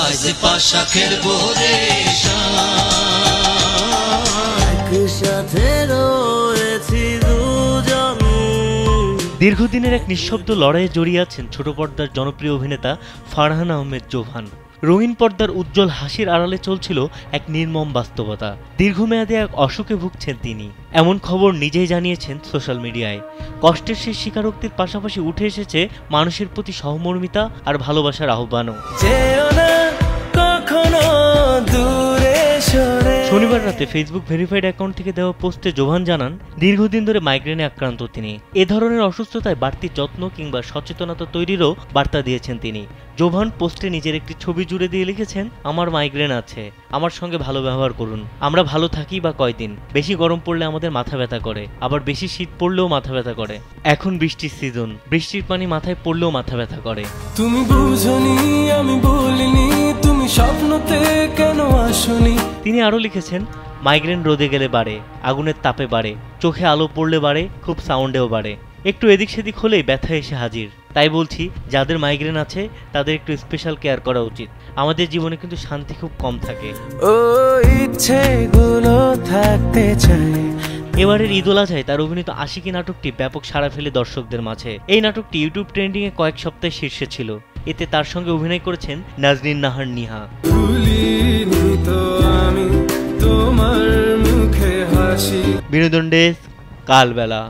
আজ পাশাখের ভোরে একসাথে রয়েছি দুজন। দীর্ঘদিনের এক নিঃশব্দ লড়াইয়ে জড়িয়ে আছেন ছোট পর্দার জনপ্রিয় অভিনেতা ফারহান আহমেদ জোভান। রঙিন পর্দার উজ্জ্বল হাসির আড়ালে চলছিল এক নির্মম বাস্তবতা। দীর্ঘমেয়াদী এক অসুখে ভুগছেন তিনি, এমন খবর নিজেই জানিয়েছেন সোশ্যাল মিডিয়ায়। কষ্টের সেই স্বীকারোক্তির পাশাপাশি উঠে এসেছে মানুষের প্রতি সহমর্মিতা আর ভালোবাসার আহ্বানও। শনিবার রাতে ফেসবুক ভেরিফাইড অ্যাকাউন্ট থেকে দেওয়া পোস্টে জোভান জানান, দীর্ঘদিন ধরে মাইগ্রেনে আক্রান্ত তিনি। এ ধরনের অসুস্থতায় বাড়তি যত্ন কিংবা সচেতনতা তৈরিরও বার্তা দিয়েছেন তিনি। জোভান পোস্টে নিজের একটি ছবি জুড়ে দিয়ে লিখেছেন, আমার মাইগ্রেন আছে, আমার সঙ্গে ভালো ব্যবহার করুন। আমরা ভালো থাকি বা কয়দিন, বেশি গরম পড়লে আমাদের মাথা ব্যথা করে, আবার বেশি শীত পড়লেও মাথা ব্যথা করে। এখন বৃষ্টির সিজন, বৃষ্টির পানি মাথায় পড়লেও মাথা ব্যথা করে। তুমি বুঝনি, আমি বলিনি, তুমি স্বপ্নতে কেন আসনি। তিনি আরো লিখেছেন, মাইগ্রেন রোদে গেলে বাড়ে, আগুনের তাপে বাড়ে, চোখে আলো পড়লে বাড়ে, খুব সাউন্ডেও বাড়ে, একটু এদিক সেদিক হলেই ব্যথা এসে হাজির। তাই বলছি, যাদের মাইগ্রেন আছে তাদের একটু স্পেশাল কেয়ার করা উচিত। আমাদের জীবনে কিন্তু শান্তি খুব কম থাকে। ও ইচ্ছেগুলো থাকতে চাই। এবারের ঈদ উল আজহায় তার অভিনীত আশিকি নাটকটি ব্যাপক সাড়া ফেলে দর্শকদের মাঝে। এই নাটকটি ইউটিউব ট্রেন্ডিং এ কয়েক সপ্তাহে শীর্ষে ছিল। এতে তার সঙ্গে অভিনয় করেছেন নাজনীন নাহার নিহা। তোমার মুখে হাসি। বিনোদন ডেস্ক, কালবেলা।